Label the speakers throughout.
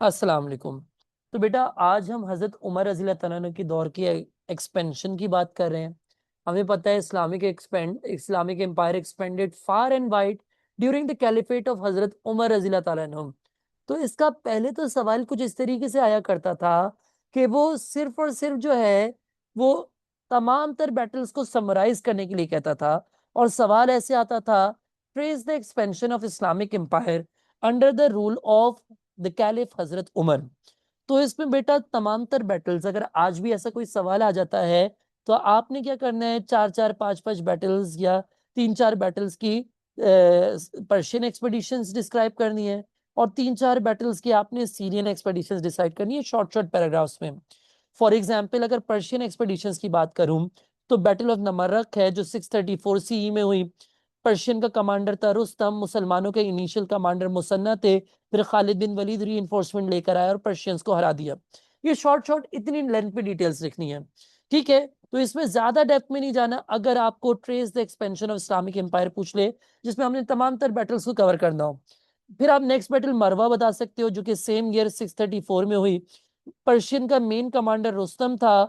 Speaker 1: अस्सलाम वालेकुम। तो बेटा आज हम हजरत उमर रज़ी अल्लाह तआला अन्हु की दौर की एक्सपेंशन की बात कर रहे हैं। हमें पता है Islamic empire expanded far and wide during the caliphate of हजरत उमर रज़ी अल्लाह तआला अन्हु। तो इसका पहले तो सवाल कुछ इस तरीके से आया करता था कि वो सिर्फ और सिर्फ जो है वो तमाम तर बैटल्स को समराइज करने के लिए कहता था। और सवाल ऐसे आता था, trace the expansion of Islamic empire under the rule of the caliph हजरत उमर। तो इसमें बेटा तमाम तर बैटल्स, अगर आज भी ऐसा कोई सवाल आ जाता है तो आपने क्या करना है, चार चार पांच पांच बैटल्स या तीन चार बैटल्स की पर्शियन एक्सपेडिशंस डिस्क्राइब करनी है और तीन चार बैटल्स की आपने सीरियन एक्सपेडिशंस डिसाइड करनी है शॉर्ट शॉर्ट पैराग्राफ्स में। फॉर एग्जांपल अगर पर्शियन एक्सपेडिशंस की बात करूं तो बैटल ऑफ नमरक है जो 634 सीई में हुई। पर्शियन का कमांडर था रुस्तम, मुसलमानों के इनिशियल कमांडर मुसन्ना थे। फिर खालिद बिन वलीद रीइंफोर्समेंट लेकर आया और पर्शियंस को हरा दिया। ये शॉर्ट शॉर्ट इतनी लेंथ पे डिटेल्स लिखनी है, ठीक है। तो इसमें ज्यादा डेप्थ में नहीं जाना। अगर आपको trace the expansion of Islamic empire पूछ ले जिसमें हमने तमाम तर बैटल्स को कवर करना हो, फिर आप नेक्स्ट बैटल मरवा बता सकते हो जो कि सेम ईयर 634 में हुई। पर्शियन का मेन कमांडर रुस्तम था।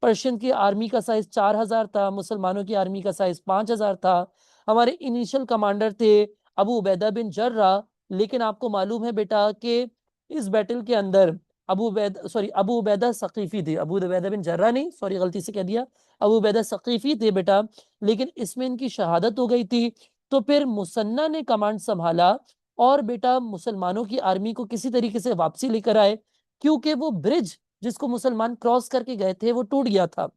Speaker 1: पर्शियन की आर्मी का साइज 4000 था, मुसलमानों की आर्मी का साइज 5000 था। हमारे इनिशियल कमांडर थे अबू उबैदा बिन जर्रा। लेकिन आपको मालूम है बेटा कि इस बैटल के अंदर अबू उबैदा सकीफी थे, अबू उबैदा बिन जर्रा नहीं, सॉरी गलती से कह दिया, अबू उबैदा सकीफी थे बेटा। लेकिन इसमें इनकी शहादत हो गई थी। तो फिर मुसन्ना ने कमांड संभाला और बेटा मुसलमानों की आर्मी को किसी तरीके से वापसी लेकर आए, क्योंकि वो ब्रिज जिसको मुसलमान क्रॉस करके गए थे वो टूट गया था।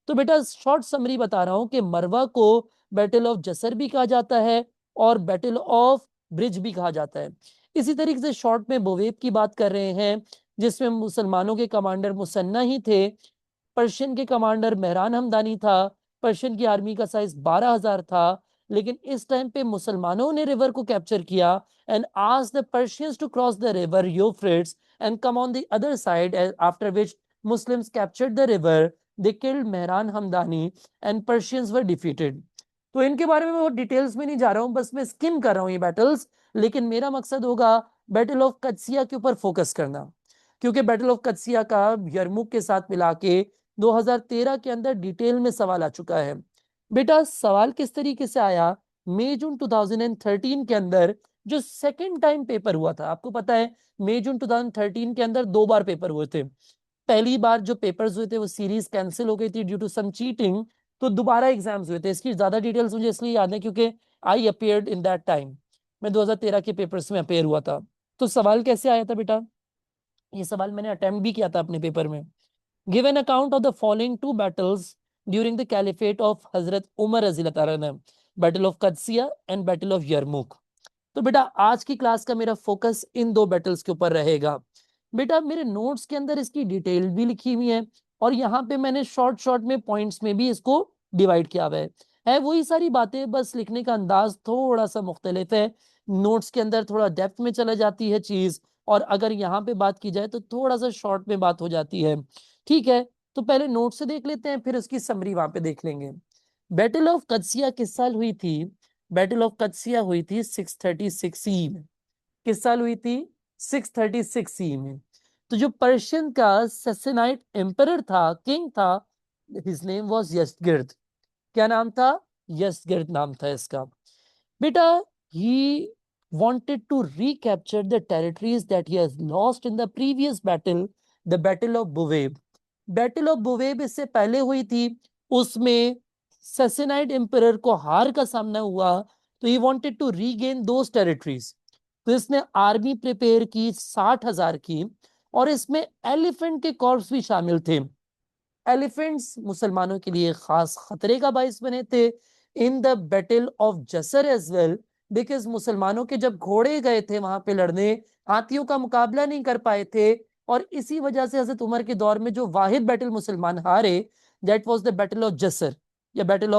Speaker 1: तो बेटा शॉर्ट समरी बता रहा हूं कि मरवा को बैटल ऑफ जसर भी कहा जाता है और बैटल ऑफ ब्रिज भी कहा जाता है। इसी तरीके से शॉर्ट में बोवेब की बात कर रहे हैं जिसमें मुसलमानों के कमांडर मुसन्ना ही थे। पर्शियन के कमांडर मेहरान हमदानी था। पर्शियन की आर्मी का साइज 12,000 था। लेकिन इस टाइम पे मुसलमानों ने रिवर को कैप्चर किया and asked the Persians to cross the river Euphrates and come on the other side, after which Muslims captured the river, they killed Mehran Hamdani and Persians were defeated. तो इनके बारे में बहुत details में नहीं जा रहा हूं, बस मैं स्किम कर रहा हूं ये बैटल्स। लेकिन मेरा मकसद होगा बैटल ऑफ कदसिया के ऊपर फोकस करना, क्योंकि बैटल ऑफ कदसिया का यरमुक के साथ मिला के 2013 के अंदर डिटेल में सवाल आ चुका है। बेटा सवाल किस तरीके से आया, मई जून 2013 के अंदर जो सेकंड टाइम पेपर हुआ था, आपको पता है मई जून 2013 के अंदर दो बार पेपर हुए थे। पहली बार जो पेपर्स हुए थे वो सीरीज कैंसिल हो गई थी ड्यू टू सम चीटिंग, तो दोबारा एग्जाम्स हुए थे। इसकी ज्यादा डिटेल्स मुझे इसलिए याद है क्योंकि आई अपियर्ड इन दैट टाइम, मैं 2013 के पेपर्स में अपेयर हुआ था। तो सवाल कैसे आया था बेटा, ये सवाल मैंने अटेम्प्ट भी किया था अपने पेपर में। Give an account of the following two battles during the caliphate of हजरत उमर रज़ी अल्लाह तआला अन्हु, battle of Qadisiyyah and battle of Yarmuk. तो बेटा आज की क्लास का मेरा फोकस इन दो बैटल्स के ऊपर रहेगा। बेटा मेरे नोट्स के अंदर इसकी डिटेल भी लिखी हुई है और यहाँ पे मैंने शॉर्ट शॉर्ट में पॉइंट्स में भी इसको डिवाइड किया हुआ है वही सारी बातें, बस लिखने का अंदाज थोड़ा सा मुख्तलिफ है। नोट्स के अंदर थोड़ा डेप्थ में चला जाती है चीज, और अगर यहाँ पे बात की जाए तो थोड़ा सा शॉर्ट में बात हो जाती है, ठीक है। तो पहले नोट से देख लेते हैं, फिर उसकी समरी वहां पे देख लेंगे। बैटल ऑफ कदसिया किस साल हुई थी? बैटल ऑफ कदसिया हुई थी 636 सी में। किस साल हुई थी? 636 सी में। तो जो पर्शियन का सैसेनाइट एम्परर था, किंग था, हिज नेम वाज यज़गिर्द। क्या नाम था? यज़गिर्द नाम था इसका। बेटा he wanted to recapture the territories that he has lost in the previous battle, the battle of Buweb. Battle of Buwaib इससे पहले हुई थी, उसमें सैसेनाइड एम्परर को हार का सामना हुआ, तो he wanted to regain those territories. तो इसने आर्मी प्रिपेयर की 60,000 की, और इसमें एलिफेंट के कॉर्प्स भी शामिल थे। एलिफेंट्स मुसलमानों के लिए खास खतरे का बाइस बने थे in the battle of Jisr as well, because मुसलमानों के जब घोड़े गए थे वहां पे लड़ने, हाथियों का मुकाबला नहीं कर पाए थे। और इसी वजह से हजरत उमर के दौर में जो वाहिद बैटल मुसलमान हारे, that was the battle of Jisr, या battle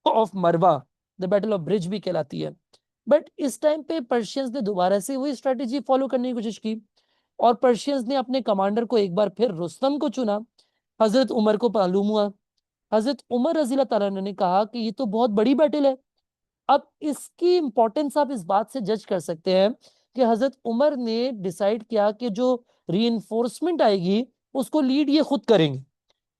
Speaker 1: of Marwa, the battle of bridge भी कहलाती है। बट इस टाइम पे पर्शियंस ने दोबारा से वही स्ट्रेटेजी फॉलो करने की कोशिश की, और पर्शियंस ने अपने कमांडर को एक बार फिर रुस्तम को चुना। हजरत उमर को मालूम हुआ, हजरत उमर रज़ी अल्लाह तआला अन्हु ने कहा कि ये तो बहुत बड़ी बैटल है। अब इसकी इंपॉर्टेंस आप इस बात से जज कर सकते हैं कि हजरत उमर ने डिसाइड किया कि जो रीइंफोर्समेंट आएगी उसको लीड ये खुद करेंगे।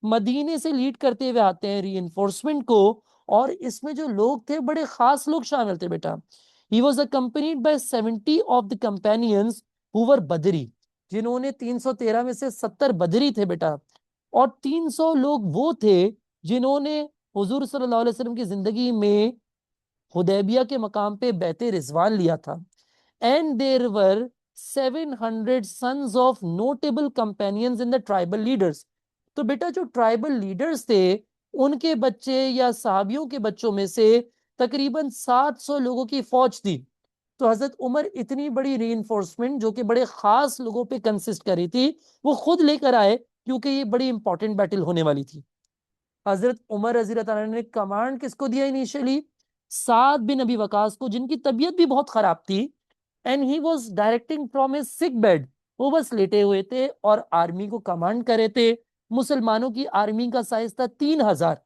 Speaker 1: मदीने से लीड करते हुए आते हैं रीइंफोर्समेंट को, और इसमें जो लोग थे बड़े खास लोग शामिल थे बेटा। He was accompanied by 70 of the companions who were Badri, जिन्होंने 313 में से 70 बदरी थे बेटा। और 300 लोग वो थे जिन्होंने हुजूर सल्लल्लाहु अलैहि वसल्लम की जिंदगी में हुदैबिया के मकाम पे बैते रिजवान लिया था। And there were 700 sons of notable companions in the tribal leaders। तो बेटा जो ट्राइबल लीडर्स थे उनके बच्चे या साहबियों के बच्चों में से तकरीबन 700 लोगों की फौज थी। तो हजरत उमर इतनी बड़ी रीइंफोर्समेंट जो कि बड़े खास लोगों पे कंसिस्ट करी थी वो खुद लेकर आए, क्योंकि ये बड़ी इंपॉर्टेंट बैटल होने वाली थी। हजरत उमर रजी अल्लाह तआला ने कमांड किसको दिया इनिशियली? साद बिन अबी वकास को, जिनकी तबीयत भी बहुत खराब थी। And he was directing from his sick bed, वो बस लेटे हुए थे और आर्मी को कमांड कर रहे थे। मुसलमानों की आर्मी का साइज था 3,000।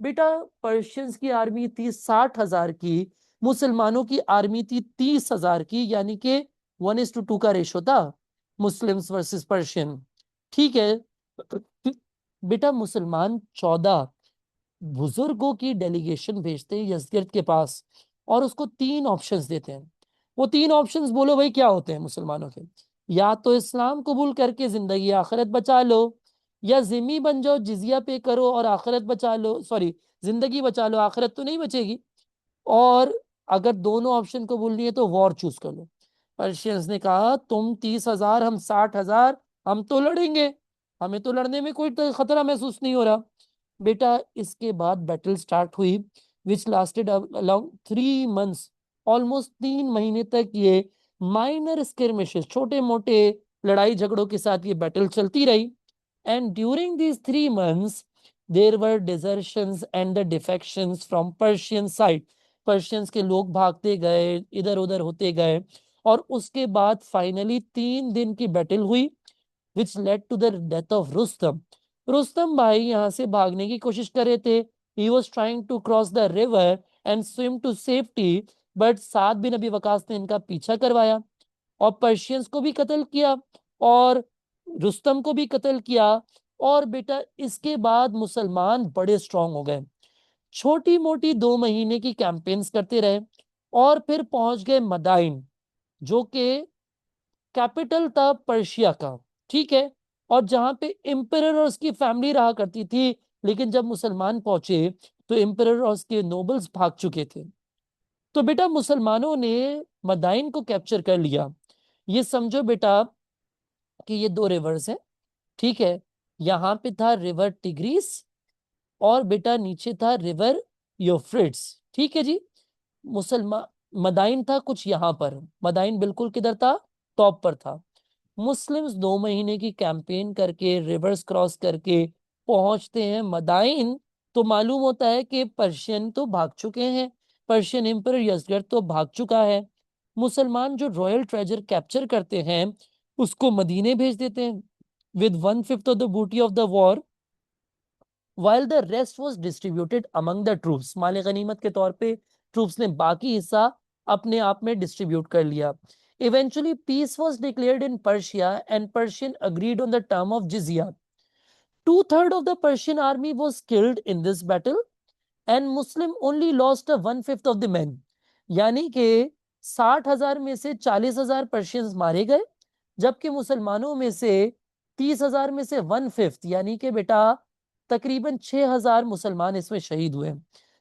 Speaker 1: बेटा पर्शियंस की आर्मी थी 60,000 की, मुसलमानों की आर्मी थी 30,000 की, यानी कि 1:2 का रेशो था मुस्लिम्स वर्सेस पर्शियन। ठीक है बेटा, मुसलमान 14 बुजुर्गों की डेलीगेशन भेजते हैं यजगिर्द के पास और उसको 3 ऑप्शंस देते हैं। वो 3 ऑप्शंस बोलो भाई क्या होते हैं मुसलमानों के? या तो इस्लाम कबूल करके जिंदगी आखिरत बचा लो, या जिम्मी बन जाओ जिजिया पे करो और आखिरत बचा लो, सॉरी जिंदगी बचा लो, आखिरत तो नहीं बचेगी। और अगर दोनों ऑप्शन कबूल नहीं है तो वॉर चूज कर लो। पर्शियंस ने कहा तुम 30,000 हम 60,000, हम तो लड़ेंगे, हमें तो लड़ने में कोई खतरा महसूस नहीं हो रहा। बेटा इसके बाद बैटल स्टार्ट हुई विच लास्टेड अराउंड 3 months। ऑलमोस्ट 3 महीने तक ये माइनर स्किर्मिशेस, छोटे मोटे लड़ाई झगड़ों के साथ ये बैटल चलती रही। And during these 3 months there were desertions and the defections from Persian side. Persians के लोग भागते गए, इधर उधर होते गए, और उसके बाद फाइनली 3 दिन की बैटल हुई which led to the death of Rustam. Rustam भाई यहाँ से भागने की कोशिश कर रहे थे। he was trying to cross the river and swim to safety, but Saad bin Abi Waqas ने इनका पीछा करवाया और पर्शियंस को भी कत्ल किया और रुस्तम को भी कत्ल किया। और बेटा इसके बाद मुसलमान बड़े स्ट्रांग हो गए, छोटी मोटी 2 महीने की कैंपेन्स करते रहे और फिर पहुंच गए मदाइन, जो कि कैपिटल था पर्शिया का। ठीक है, और जहां पे एम्परर और उसकी फैमिली रहा करती थी। लेकिन जब मुसलमान पहुंचे तो एम्परर और उसके नोबल्स भाग चुके थे। तो बेटा मुसलमानों ने मदाइन को कैप्चर कर लिया। ये समझो बेटा कि ये 2 रिवर्स हैं। ठीक है, यहाँ पे था रिवर टिग्रिस और बेटा नीचे था रिवर यूफ्रेट्स। ठीक है जी। मुसलमान मदाइन था कुछ यहाँ पर, मदाइन बिल्कुल किधर था? टॉप पर था। मुस्लिम्स 2 महीने की कैंपेन करके रिवर्स क्रॉस करके पहुंचते हैं मदाइन। तो मालूम होता है कि पर्शियन तो भाग चुके हैं, पर्शियन एम्परर यजगर्द तो भाग चुका है। मुसलमान जो रॉयल ट्रेजर कैप्चर करते हैं उसको मदीने भेज देते हैं विद 1/5 ऑफ द बूटी of the war, while the rest was distributed among the troops। माल गनीमत के तौर पे ट्रूप्स ने बाकी हिस्सा अपने आप में डिस्ट्रीब्यूट कर लिया। Eventually peace was declared in Persia and Persian agreed on the term of jizya। 2/3 of the Persian army was killed in this battle and Muslim only lost a 1/5 of the men। यानी कि 60,000 में से 40,000 Persians मारे गए, जबकि मुसलमानों में से 30,000 में से 1/5 यानी कि बेटा तकरीबन 6,000 मुसलमान इसमें शहीद हुए।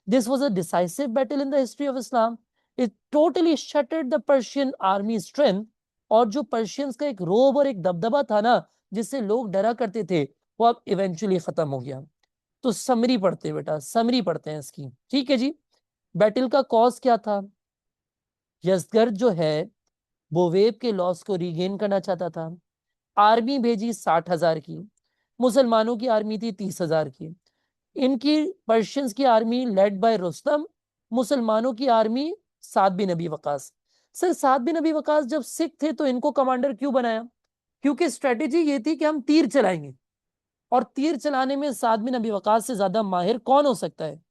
Speaker 1: This was a decisive battle in the history of Islam. It totally shattered the Persian army strength. और जो पर्शियंस का एक रोब और एक दबदबा था ना जिससे लोग डरा करते थे, वो अब इवेंचुअली खत्म हो गया। तो समरी पढ़ते हैं बेटा, समरी पढ़ते हैं इसकी। ठीक है जी। बैटल का कॉज क्या था? यजगर्द जो है वो वेब के लॉस को रीगेन करना चाहता था। आर्मी भेजी 60,000 की, मुसलमानों की आर्मी थी 30,000 की। इनकी पर्शियंस की आर्मी लेड बाय रुस्तम, मुसलमानों की आर्मी साद बिन अबी वकास। सर साद बिन अबी वकास जब सिख थे तो इनको कमांडर क्यों बनाया? क्योंकि स्ट्रेटेजी ये थी कि हम तीर चलाएंगे, और तीर चलाने में साद बिन अबी वकास से ज्यादा माहिर कौन हो सकता है?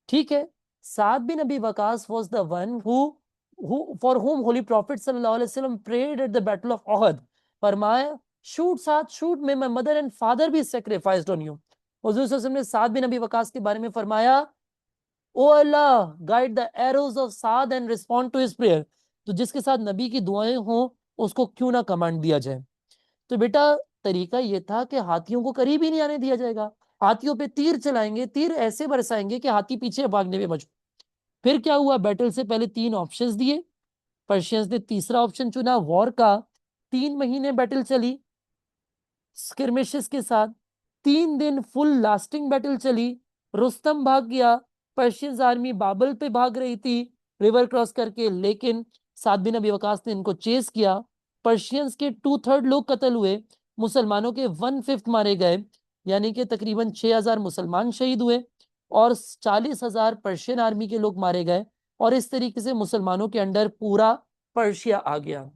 Speaker 1: ठीक है, Saad bin Abi Waqqas was the one who for whom holy prophet sallallahu alaihi wasallam prayed at the battle of Uhud, फरमाया शूट साथ शूट में my mother and father be sacrificed on you। हुजूर सल्लल्लाहु अलैहि वसल्लम ने साद bin Abi Waqas के बारे में फरमाया, O Allah guide the arrows of Saad and respond to his prayer. तो जिसके साथ नबी की दुआएं हों उसको क्यों ना कमांड दिया जाए। तो बेटा तरीका ये था कि हाथियों को करीब ही नहीं आने दिया जाएगा, हाथियों पे तीर चलाएंगे, तीर ऐसे बरसाएंगे कि हाथी पीछे भागने में मजबूर। फिर क्या हुआ, बैटल से पहले 3 ऑप्शंस दिए, पर्शियंस ने तीसरा ऑप्शन चुना वॉर का। 3 महीने बैटल चली स्किर्मिशेस के साथ, 3 दिन फुल लास्टिंग बैटल चली। रुस्तम भाग गया, पर्शियंस आर्मी बाबल पे भाग रही थी रिवर क्रॉस करके, लेकिन साद बिन अबी वकास ने इनको चेस किया। पर्शियंस के 2/3 लोग कत्ल हुए, मुसलमानों के 1/5 मारे गए, यानी कि तकरीबन 6,000 मुसलमान शहीद हुए और 40,000 पर्शियन आर्मी के लोग मारे गए। और इस तरीके से मुसलमानों के अंडर पूरा पर्शिया आ गया,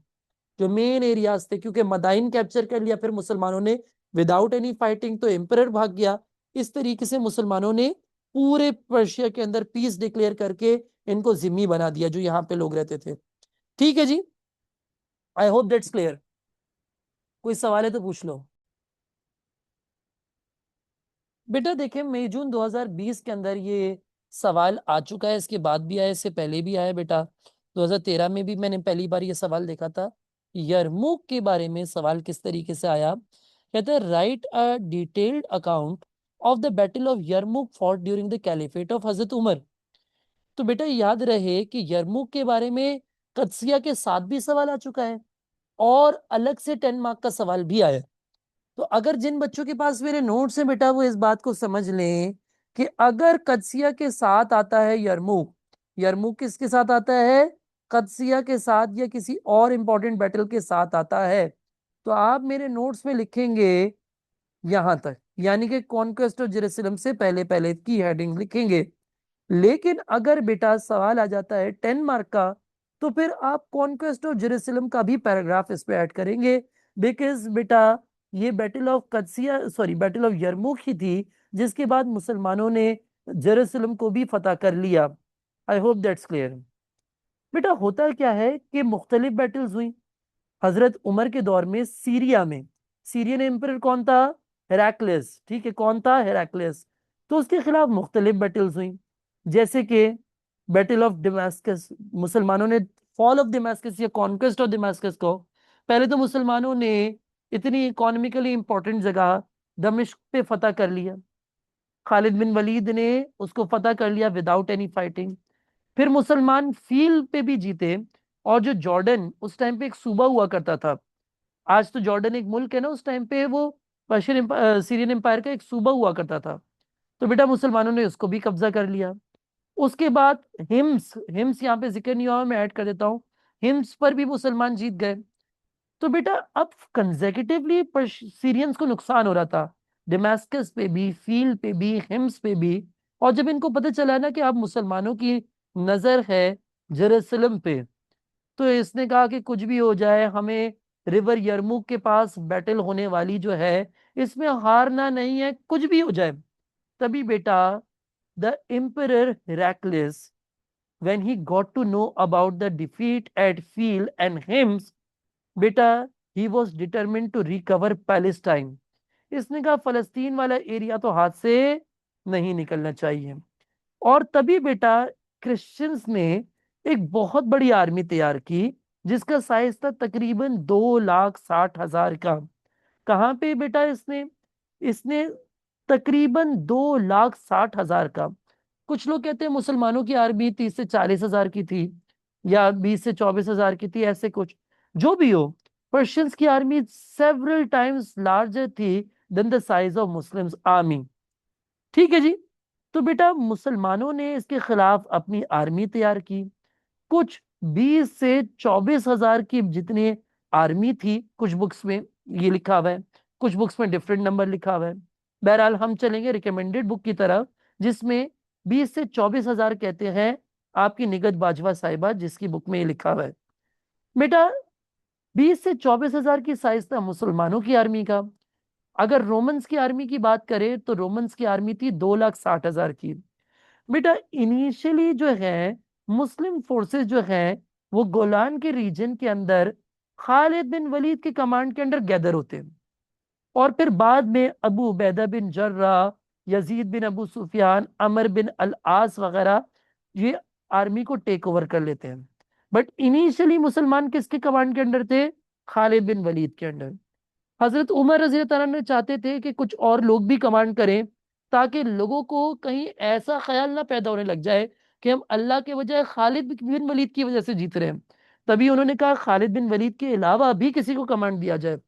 Speaker 1: जो मेन एरियाज थे, क्योंकि मदाइन कैप्चर कर लिया फिर मुसलमानों ने विदाउट एनी फाइटिंग, तो एम्परर भाग गया। इस तरीके से मुसलमानों ने पूरे पर्शिया के अंदर पीस डिक्लेयर करके इनको जिम्मी बना दिया जो यहाँ पे लोग रहते थे। ठीक है जी, आई होप दैट्स क्लियर। कोई सवाल है तो पूछ लो। बेटा देखिए मई जून 2020 के अंदर ये सवाल आ चुका है, इसके बाद भी आया, इससे पहले भी आया बेटा। 2013 में भी मैंने पहली बार ये सवाल देखा था। यरमुक के बारे में सवाल किस तरीके से आया, कहते हैं write a detailed account of the battle of Yarmuk fought during the caliphate of हजरत उमर। तो बेटा याद रहे कि यरमुक के बारे में कदसिया के साथ भी सवाल आ चुका है और अलग से 10 मार्क का सवाल भी आया। तो अगर जिन बच्चों के पास मेरे नोट्स हैं बेटा वो इस बात को समझ लें कि अगर कदसिया के साथ आता है यरमुक, यरमुक किसके साथ आता है, कदसिया के साथ या किसी और इंपॉर्टेंट बैटल के साथ आता है, तो आप मेरे नोट्स में लिखेंगे यहां तक, यानी कि कॉन्क्वेस्ट ऑफ जेरूसलम से पहले पहले की हेडिंग लिखेंगे। लेकिन अगर बेटा सवाल आ जाता है 10 मार्क का, तो फिर आप कॉन्क्वेस्ट ऑफ जेरूसलम का भी पैराग्राफ इस पे ऐड करेंगे, बिकॉज बेटा ये battle of Qadisiyyah sorry battle of Yarmuk ही थी जिसके बाद मुसलमानों ने जेरूसलम को भी फतह कर लिया। I hope that's clear. बेटा होता क्या है कि मुख्तलिफ बैटल्स हुई हजरत उमर के दौर में सीरिया में। सीरियन एम्परर कौन था, हेराक्लियस, ठीक है, कौन था, हेराक्लियस। तो उसके खिलाफ मुख्तलिफ बैटल्स हुई, जैसे कि बैटल ऑफ दमास्कस, मुसलमानों ने फॉल ऑफ दमास्कस या कॉन्क्वेस्ट ऑफ दमास्कस को, पहले तो मुसलमानों ने इतनी इकोनॉमिकली इंपॉर्टेंट जगह दमिश्क पे फतह कर लिया, खालिद बिन वलीद ने उसको फतह कर लिया विदाउट एनी फाइटिंग। फिर मुसलमान फील्ड पे भी जीते, और जो जॉर्डन उस टाइम पे एक सूबा हुआ करता था, आज तो जॉर्डन एक मुल्क है ना, उस टाइम पे वो पर्शियन सीरियन एम्पायर का एक सूबा हुआ करता था, तो बेटा मुसलमानों ने उसको भी कब्जा कर लिया। उसके बाद हिम्स, हिम्स यहाँ पे जिक्र नहीं हुआ, मैं ऐड कर देता हूँ, हिम्स पर भी मुसलमान जीत गए। तो बेटा अब कंसेक्यूटिवली सीरियंस को नुकसान हो रहा था, दमास्कस पे भी, फील्ड पे भी, हिम्स पे भी। और जब इनको पता चला ना कि अब मुसलमानों की नजर है जेरूसलम पे, तो इसने कहा कि कुछ भी हो जाए हमें रिवर यरमुक के पास बैटल होने वाली जो है इसमें हारना नहीं है, कुछ भी हो जाए। तभी बेटा the emperor Heraclius when he got to know about the defeat at Field and Hims, बेटा he was determine to recover Palestine. इसने कहा फलस्तीन वाला एरिया तो हाथ से नहीं निकलना चाहिए। और तभी बेटा क्रिश्चियंस ने एक बहुत बड़ी आर्मी तैयार की जिसका साइज था तकरीबन 2,60,000 का। कहाँ पे बेटा इसने इसने तकरीबन 2,60,000 का। कुछ लोग कहते हैं मुसलमानों की आर्मी 30 से 40 हजार की थी या 20 से 24 हजार की थी, ऐसे कुछ जो भी हो, पर्शियंस की आर्मी सेवरल टाइम्स लार्जर थी than the size of Muslims army. ठीक है जी। तो बेटा मुसलमानों ने इसके खिलाफ अपनी आर्मी तैयार की, कुछ 20 से 24 हजार की जितनी आर्मी थी, कुछ बुक्स में ये लिखा हुआ है, कुछ बुक्स में डिफरेंट नंबर लिखा हुआ है। बहरहाल हम चलेंगे रिकमेंडेड बुक की तरफ जिसमें 20 से 24 हजार कहते हैं, आपकी निगत बाजवा साहिबा जिसकी बुक में ये लिखा हुआ है। बेटा 20 से 24 हजार की साइज था मुसलमानों की आर्मी का। अगर रोमन्स की आर्मी की बात करें तो रोमन्स की आर्मी थी 2,60,000 की। बेटा इनिशियली जो है मुस्लिम फोर्सेस जो हैं वो गोलान के रीजन के अंदर खालिद बिन वलीद के कमांड के अंडर गैदर होते हैं, और फिर बाद में अबू उबैदा बिन जर्रा, यजीद बिन अबू सुफियान, अमर बिन अल आस वगैरह ये आर्मी को टेक ओवर कर लेते हैं। बट इनिशियली मुसलमान किसके कमांड के अंडर थे? खालिद बिन वलीद के अंडर। हजरत उमर रजी अल्लाह तआला ने चाहते थे कि कुछ और लोग भी कमांड करें, ताकि लोगों को कहीं ऐसा ख्याल ना पैदा होने लग जाए कि हम अल्लाह के बजाय खालिद बिन वलीद की वजह से जीत रहे हैं। तभी उन्होंने कहा खालिद बिन वलीद के अलावा भी किसी को कमांड दिया जाए।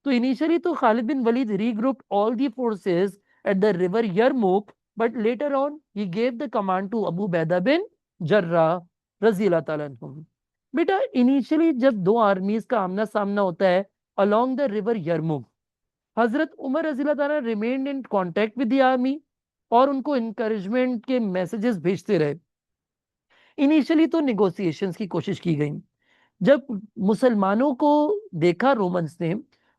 Speaker 1: तो इनिशियली तो Khalid bin Walid regrouped all the forces at the river Yarmuk, but later on he gave the command to Abu Ubaidah bin Jarrah रजी अल्लाह तआला अन्हु। बेटा इनिशियली जब दो आर्मीज का आमना सामना होता है along the river Yarmouk, Hazrat Umar रज़ी अल्लाह ताला remained in contact with the army और उनको encouragement के मैसेजेस भेजते रहे। इनिशियली तो निगोशिएशंस की कोशिश की गई। जब मुसलमानों को देखा रोमन्स ने,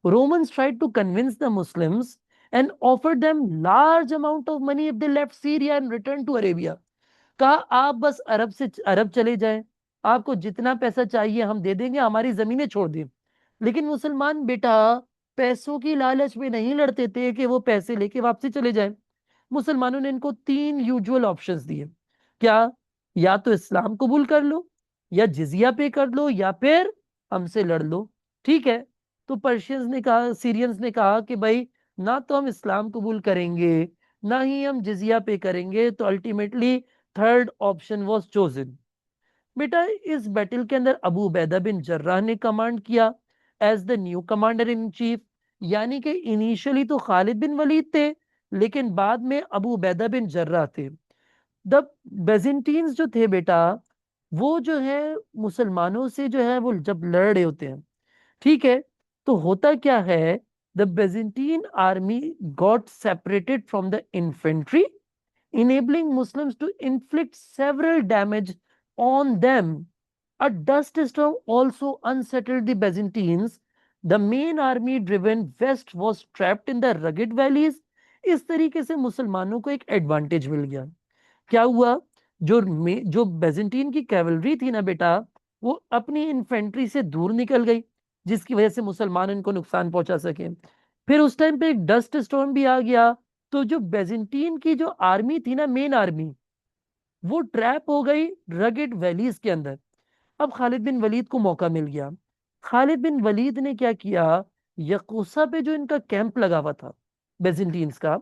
Speaker 1: Romans tried to convince the Muslims and offer them large amount of money if they left Syria and return to Arabia. कहा आप बस अरब से अरब चले जाएं, आपको जितना पैसा चाहिए हम दे देंगे, हमारी जमीनें छोड़ दें। लेकिन मुसलमान बेटा पैसों की लालच में नहीं लड़ते थे कि वो पैसे लेके वापसी चले जाएं। मुसलमानों ने इनको तीन यूजुअल ऑप्शंस दिए। क्या? या तो इस्लाम कबूल कर लो, या जिजिया पे कर लो, या फिर हमसे लड़ लो। ठीक है। तो पर्शियंस ने कहा, सीरियंस ने कहा कि भाई ना तो हम इस्लाम कबूल करेंगे, ना ही हम जिजिया पे करेंगे। तो ultimately third option was chosen. बेटा इस बैटल के अंदर अबू उबैदा बिन जर्राह ने कमांड किया as the new commander in chief. यानी कि इनिशियली तो खालिद बिन वलीद थे, लेकिन बाद में अबू उबैदा बिन जर्राह थे। द बेजेंटीन्स जो थे बेटा, वो जो है मुसलमानों से जो है वो जब लड़ रहे होते हैं, ठीक है, तो होता क्या है, the Byzantine army got separated from the infantry, enabling Muslims to inflict several damage on them. A dust storm also unsettled the Byzantines. The main army driven west was trapped in the rugged valleys. इस तरीके से मुसलमानों को एक advantage मिल गया। क्या हुआ? जो बेजेंटीन की कैवलरी थी ना बेटा, वो अपनी इन्फेंट्री से दूर निकल गई, जिसकी वजह से मुसलमान इनको नुकसान पहुंचा सके। फिर उस टाइम पे एक डस्ट स्टॉर्म भी आ गया, तो जो बेजेंटीन की जो आर्मी थी ना, मेन आर्मी, वो ट्रैप हो गई रगेड वैलीज के अंदर। अब खालिद बिन वलीद को मौका मिल गया। खालिद बिन वलीद ने क्या किया, यकूसा पे जो इनका कैंप लगा हुआ था बेजेंटीन्स का,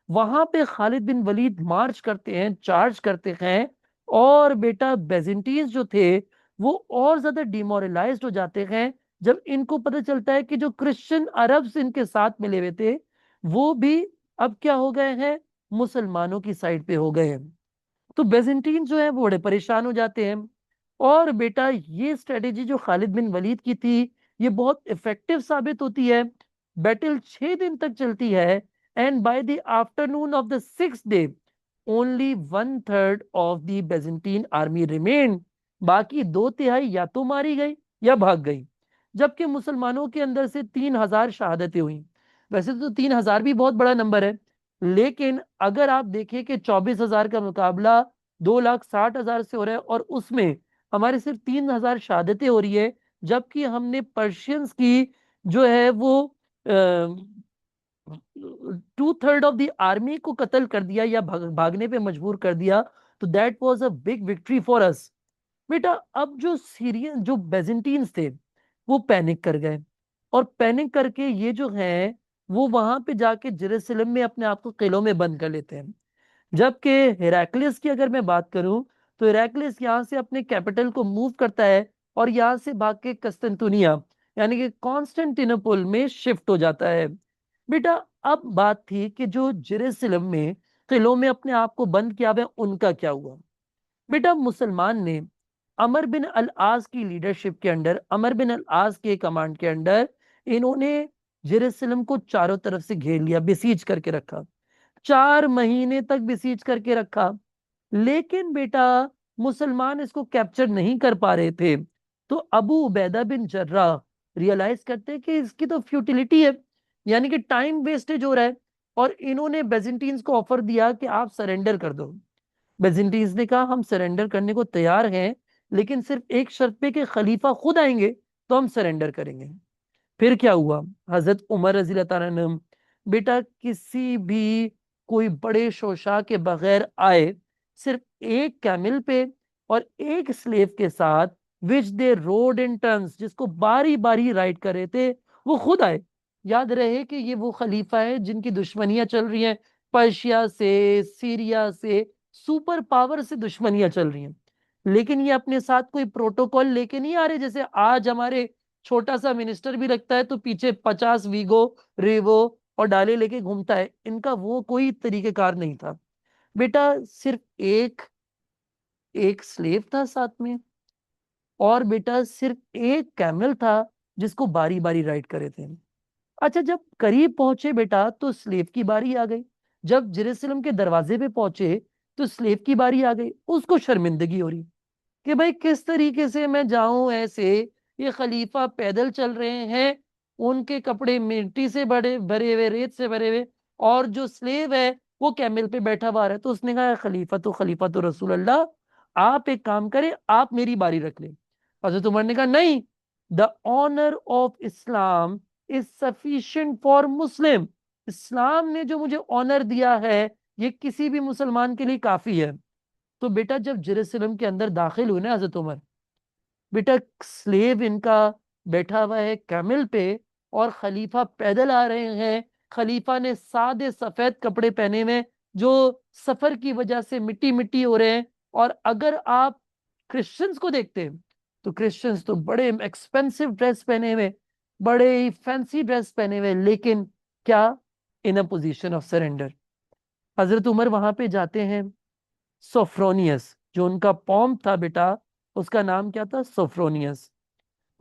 Speaker 1: वहां पे खालिद बिन वलीद मार्च करते हैं, चार्ज करते हैं, और बेटा बेजेंटीन्स जो थे वो और ज्यादा डिमोरलाइज्ड हो जाते हैं जब इनको पता चलता है कि जो क्रिश्चियन अरब्स इनके साथ मिले हुए थे वो भी अब क्या हो गए हैं, मुसलमानों की साइड पे हो गए हैं। तो बेजेंटीन जो है वो बड़े परेशान हो जाते हैं। और बेटा ये स्ट्रेटेजी जो खालिद बिन वलीद की थी, ये बहुत इफेक्टिव साबित होती है। बैटल 6 दिन तक चलती है, and by the afternoon of the 6th day only 1/3 of the Byzantine army remain. बाकी 2/3 या तो मारी गई या भाग गई। जबकि मुसलमानों के अंदर से 3,000 शहादतें हुई। वैसे तो 3,000 भी बहुत बड़ा नंबर है, लेकिन अगर आप देखें कि 24,000 का मुकाबला 2,60,000 से हो रहा है, और उसमें हमारे सिर्फ 3,000 शहादतें हो रही है, जबकि हमने पर्शियंस की जो है वो 2/3 ऑफ द आर्मी को कत्ल कर दिया या भागने पे मजबूर कर दिया। तो that was a big victory for us. बेटा अब जो सीरियन जो बेजेंटीन्स थे वो पैनिक कर गए, और पैनिक करके ये जो है वो वहां पे जाके जेरूसलम में अपने आप को किलों में बंद कर लेते हैं। जबकि हेराक्लियस की अगर मैं बात करूं, तो हेराक्लियस यहाँ से अपने कैपिटल को मूव करता है और यहाँ से भाग के कस्तंतुनिया यानी कि कॉन्स्टेंटिनोपल में शिफ्ट हो जाता है। बेटा अब बात थी कि जो जेरूसलम में किलों में अपने आप को बंद किया हुआ है उनका क्या हुआ। बेटा मुसलमान ने अमर बिन अल आस की लीडरशिप के अंडर, अमर बिन अल आस के कमांड के अंडर, इन्होंने जेरूसलम को चारों तरफ से घेर लिया, बेसीज करके रखा। 4 महीने तक बेसीज करके रखा। लेकिन बेटा मुसलमान इसको कैप्चर नहीं कर पा रहे थे। तो अबू उबैदा बिन जर्राह रियलाइज करते हैं कि इसकी तो फ्यूटिलिटी है, यानी कि टाइम वेस्टेज हो रहा है, और इन्होंने बेजेंटीन्स को ऑफर दिया कि आप सरेंडर कर दो। बेजेंटीन्स ने कहा हम सरेंडर करने को तैयार हैं, लेकिन सिर्फ एक शर्त पे कि खलीफा खुद आएंगे तो हम सरेंडर करेंगे। फिर क्या हुआ, हजरत उमर रजी अल्लाह तआला अन्हु बेटा किसी भी कोई बड़े शोशा के बगैर आए, सिर्फ एक कैमिल पे और एक स्लेव के साथ, विच दे रोड इन टर्न्स, जिसको बारी बारी राइड कर रहे थे, वो खुद आए। याद रहे कि ये वो खलीफा है जिनकी दुश्मनियां चल रही हैं, पर्शिया से, सीरिया से, सुपर पावर से दुश्मनियां चल रही हैं। लेकिन ये अपने साथ कोई प्रोटोकॉल लेके नहीं आ रहे, जैसे आज हमारे छोटा सा मिनिस्टर भी लगता है तो पीछे 50 वीगो, रेवो और डाले लेके घूमता है। इनका वो कोई तरीकेकार नहीं था। बेटा सिर्फ एक एक स्लेव था साथ में, और बेटा सिर्फ एक कैमल था जिसको बारी बारी राइड करे थे। अच्छा, जब करीब पहुंचे बेटा तो स्लेव की बारी आ गई। जब जेरूसलम के दरवाजे पे पहुंचे तो स्लेव की बारी आ गई। उसको शर्मिंदगी हो रही कि भाई किस तरीके से मैं जाऊं ऐसे, ये खलीफा पैदल चल रहे हैं, उनके कपड़े मिट्टी से बड़े भरे हुए, रेत से भरे हुए, और जो स्लेव है वो कैमल पे बैठा हुआ है। तो उसने कहा खलीफा तो रसूल अल्लाह, आप एक काम करें, आप मेरी बारी रख लें। हजरत उमर ने कहा नहीं, the honour of Islam is sufficient for Muslim. इस्लाम ने जो मुझे ऑनर दिया है, ये किसी भी मुसलमान के लिए काफी है। तो बेटा जब जेरूसलम के अंदर दाखिल हुए ना हजरत उमर, बेटा स्लेव इनका बैठा हुआ है कैमल पे, और खलीफा पैदल आ रहे हैं। खलीफा ने सादे सफेद कपड़े पहने हुए जो सफर की वजह से मिट्टी मिट्टी हो रहे हैं। और अगर आप क्रिश्चियंस को देखते हैं तो क्रिश्चियंस तो बड़े एक्सपेंसिव ड्रेस पहने हुए, बड़े ही फैंसी ड्रेस पहने हुए, लेकिन क्या, इन अ पोजीशन ऑफ सरेंडर। हजरत उमर वहां पे जाते हैं। सोफ्रोनियस जो उनका पॉम था बेटा, उसका नाम क्या था, सोफ्रोनियस।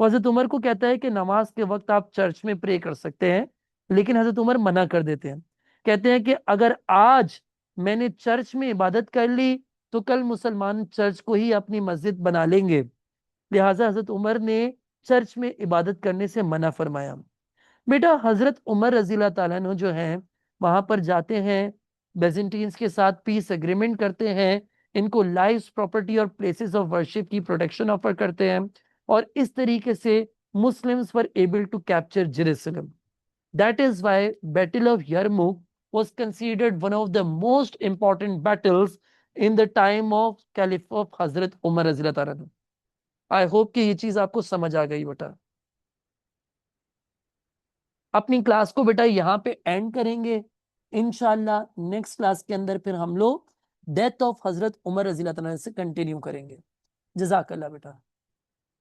Speaker 1: वो हजरत उमर को कहता है कि नमाज के वक्त आप चर्च में प्रे कर सकते हैं। लेकिन हजरत उमर मना कर देते हैं। कहते हैं कि अगर आज मैंने चर्च में इबादत कर ली तो कल मुसलमान चर्च को ही अपनी मस्जिद बना लेंगे। लिहाजा हजरत उमर ने चर्च में इबादत करने से मना फरमाया। बेटा हजरत उमर रजील्ला ताला अन्हु जो हैं, वहां पर जाते हैं, बेजेंटीन्स के साथ पीस एग्रीमेंट करते हैं, इनको लाइव्स, प्रॉपर्टी और प्लेसेस ऑफ वर्शिप की प्रोटेक्शन ऑफर करते हैं, और इस तरीके से Muslims were able to capture Jerusalem. That is why battle of Yarmuk was considered one of the most important battles in the time of caliph of Hazrat Umar रज़ी अल्लाह ताला। I hope कि ये चीज आपको समझ आ गई बेटा। अपनी क्लास को बेटा यहाँ पे एंड करेंगे। इंशाल्लाह नेक्स्ट क्लास के अंदर फिर हम लोग डेथ ऑफ हजरत उमर रज़ी अल्लाह तआला से कंटिन्यू करेंगे। जजाकल्लाह बेटा।